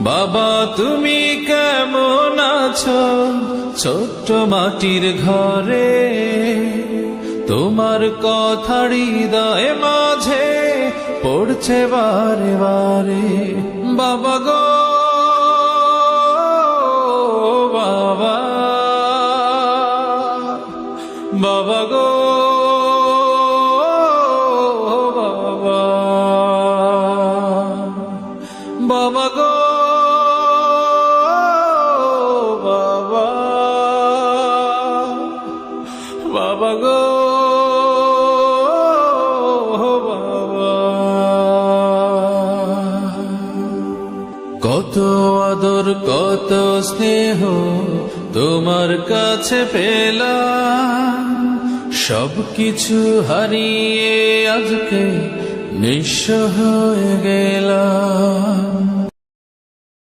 বাবা তুমি কেমন আছো ছোট্ট মাটির ঘরে, তোমার কথা হৃদয়ে মাঝে পড়ছে বারে বারে। বাবা গো বাবা, বাবা গো বাবা, বাবা গো বাবা, বাবা গো বাবা। কত আদর কত স্নেহ তোমার কাছে পেলাম, সবকিছু হারিয়ে আজকে নিঃস্ব হয়ে গেলাম।